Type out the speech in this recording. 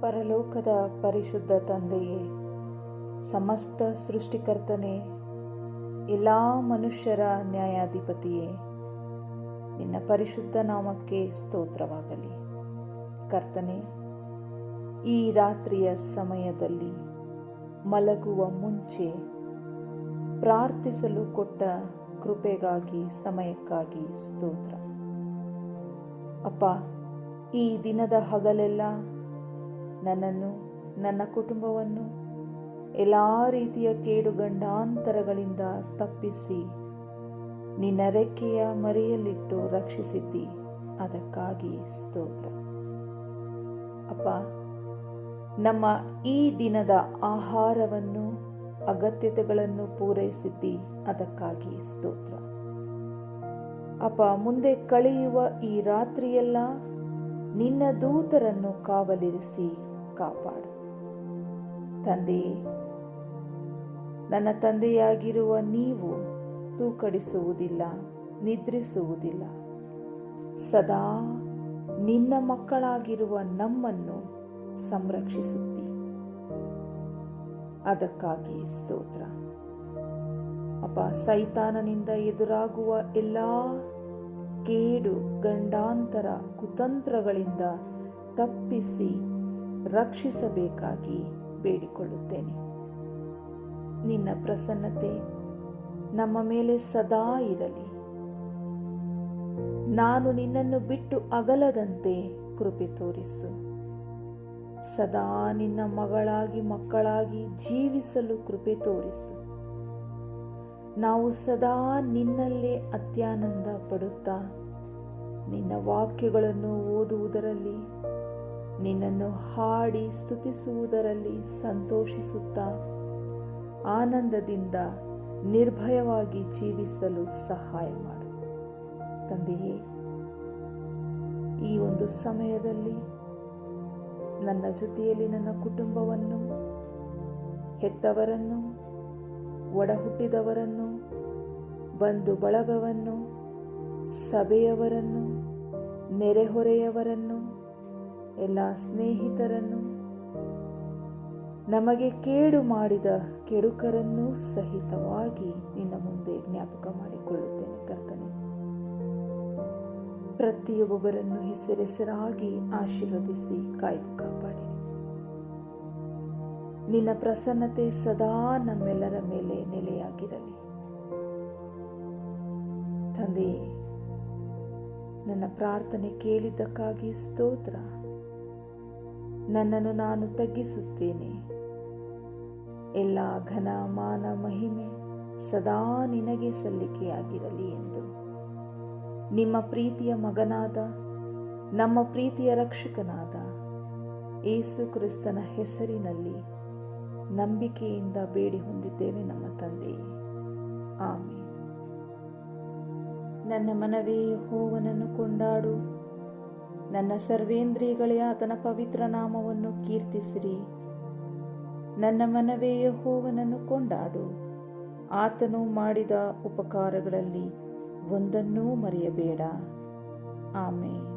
ಪರಲೋಕದ ಪರಿಶುದ್ಧ ತಂದೆಯೇ, ಸಮಸ್ತ ಸೃಷ್ಟಿಕರ್ತನೇ, ಎಲ್ಲ ಮನುಷ್ಯರ ನ್ಯಾಯಾಧಿಪತಿಯೇ, ನಿನ್ನ ಪರಿಶುದ್ಧ ನಾಮಕ್ಕೆ ಸ್ತೋತ್ರವಾಗಲಿ. ಕರ್ತನೇ, ಈ ರಾತ್ರಿಯ ಸಮಯದಲ್ಲಿ ಮಲಗುವ ಮುಂಚೆ ಪ್ರಾರ್ಥಿಸಲು ಕೊಟ್ಟ ಕೃಪೆಗಾಗಿ, ಸಮಯಕ್ಕಾಗಿ ಸ್ತೋತ್ರ. ಅಪ್ಪ, ಈ ದಿನದ ಹಗಲೆಲ್ಲ ನನ್ನನ್ನು, ನನ್ನ ಕುಟುಂಬವನ್ನು ಎಲ್ಲ ರೀತಿಯ ಕೇಡುಗಂಡಾಂತರಗಳಿಂದ ತಪ್ಪಿಸಿ ನಿನ್ನ ರೆಕ್ಕೆಯ ಮರೆಯಲ್ಲಿಟ್ಟು ರಕ್ಷಿಸಿದ್ದಿ. ಅದಕ್ಕಾಗಿ ಸ್ತೋತ್ರ. ಅಪ್ಪ, ನಮ್ಮ ಈ ದಿನದ ಆಹಾರವನ್ನು, ಅಗತ್ಯತೆಗಳನ್ನು ಪೂರೈಸಿದ್ದಿ. ಅದಕ್ಕಾಗಿ ಸ್ತೋತ್ರ. ಅಪ್ಪ, ಮುಂದೆ ಕಳೆಯುವ ಈ ರಾತ್ರಿಯೆಲ್ಲ ನಿನ್ನ ದೂತರನ್ನು ಕಾವಲಿರಿಸಿ ಕಾಪಾಡು. ತಂದೆಯೇ, ನನ್ನ ತಂದೆಯಾಗಿರುವ ನೀವು ತೂಕಡಿಸುವುದಿಲ್ಲ, ನಿದ್ರಿಸುವುದಿಲ್ಲ. ಸದಾ ನಿನ್ನ ಮಕ್ಕಳಾಗಿರುವ ನಮ್ಮನ್ನು ಸಂರಕ್ಷಿಸುತ್ತಿ. ಅದಕ್ಕಾಗಿ ಸ್ತೋತ್ರ. ಅಪ್ಪ, ಸೈತಾನನಿಂದ ಎದುರಾಗುವ ಎಲ್ಲ ಕೇಡು ಗಂಡಾಂತರ ಕುತಂತ್ರಗಳಿಂದ ತಪ್ಪಿಸಿ ರಕ್ಷಿಸಬೇಕಾಗಿ ಬೇಡಿಕೊಳ್ಳುತ್ತೇನೆ. ನಿನ್ನ ಪ್ರಸನ್ನತೆ ನಮ್ಮ ಮೇಲೆ ಸದಾ ಇರಲಿ. ನಾನು ನಿನ್ನನ್ನು ಬಿಟ್ಟು ಅಗಲದಂತೆ ಕೃಪೆ ತೋರಿಸು. ಸದಾ ನಿನ್ನ ಮಕ್ಕಳಾಗಿ ಜೀವಿಸಲು ಕೃಪೆ ತೋರಿಸು. ನಾವು ಸದಾ ನಿನ್ನಲ್ಲೇ ಅತ್ಯಾನಂದ ಪಡುತ್ತಾ, ನಿನ್ನ ವಾಕ್ಯಗಳನ್ನು ಓದುವುದರಲ್ಲಿ, ನಿನ್ನನ್ನು ಹಾಡಿ ಸ್ತುತಿಸುವುದರಲ್ಲಿ ಸಂತೋಷಿಸುತ್ತಾ, ಆನಂದದಿಂದ ನಿರ್ಭಯವಾಗಿ ಜೀವಿಸಲು ಸಹಾಯ ಮಾಡು. ತಂದೆಯೇ, ಈ ಒಂದು ಸಮಯದಲ್ಲಿ ನನ್ನ ಜೊತೆಯಲ್ಲಿ ನನ್ನ ಕುಟುಂಬವನ್ನು, ಹೆತ್ತವರನ್ನು, ಒಡ ಹುಟ್ಟಿದವರನ್ನು, ಬಂಧು ಬಳಗವನ್ನು, ಸಭೆಯವರನ್ನು, ನೆರೆಹೊರೆಯವರನ್ನು, ಎಲ್ಲ ಸ್ನೇಹಿತರನ್ನು, ನಮಗೆ ಕೇಡು ಮಾಡಿದ ಕೆಡುಕರನ್ನೂ ಸಹಿತವಾಗಿ ನಿನ್ನ ಮುಂದೆ ಜ್ಞಾಪಕ ಮಾಡಿಕೊಳ್ಳುತ್ತೇನೆ. ಕರ್ತನೆ, ಪ್ರತಿಯೊಬ್ಬರನ್ನು ಹೆಸರೆಸರಾಗಿ ಆಶೀರ್ವದಿಸಿ ಕಾಯ್ದು ಕಾಪಾಡಿರಿ. ನಿನ್ನ ಪ್ರಸನ್ನತೆ ಸದಾ ನಮ್ಮೆಲ್ಲರ ಮೇಲೆ ನೆಲೆಯಾಗಿರಲಿ. ತಂದೆಯೇ, ನನ್ನ ಪ್ರಾರ್ಥನೆ ಕೇಳಿದ್ದಕ್ಕಾಗಿ ಸ್ತೋತ್ರ. ನನ್ನನ್ನು ನಾನು ತಗ್ಗಿಸುತ್ತೇನೆ. ಎಲ್ಲ ಘನ, ಮಾನ, ಮಹಿಮೆ ಸದಾ ನಿನಗೆ ಸಲ್ಲಿಕೆಯಾಗಿರಲಿ ಎಂದು ನಿಮ್ಮ ಪ್ರೀತಿಯ ಮಗನಾದ, ನಮ್ಮ ಪ್ರೀತಿಯ ರಕ್ಷಕನಾದ ಯೇಸು ಕ್ರಿಸ್ತನ ಹೆಸರಿನಲ್ಲಿ ನಂಬಿಕೆಯಿಂದ ಬೇಡಿ ಹೊಂದಿದ್ದೇವೆ ನಮ್ಮ ತಂದೆಯೇ. ಆಮೇನ್. ನನ್ನ ಮನವೇ ಯೆಹೋವನನ್ನು ಕೊಂಡಾಡು, ನನ್ನ ಸರ್ವೇಂದ್ರಿಯಗಳೇ ಆತನ ಪವಿತ್ರ ನಾಮವನ್ನು ಕೀರ್ತಿಸಿರಿ. ನನ್ನ ಮನವೇ ಯೆಹೋವನನ್ನು ಕೊಂಡಾಡು, ಆತನು ಮಾಡಿದ ಉಪಕಾರಗಳಲ್ಲಿ ಒಂದನ್ನೂ ಮರೆಯಬೇಡ. ಆಮೇನ್.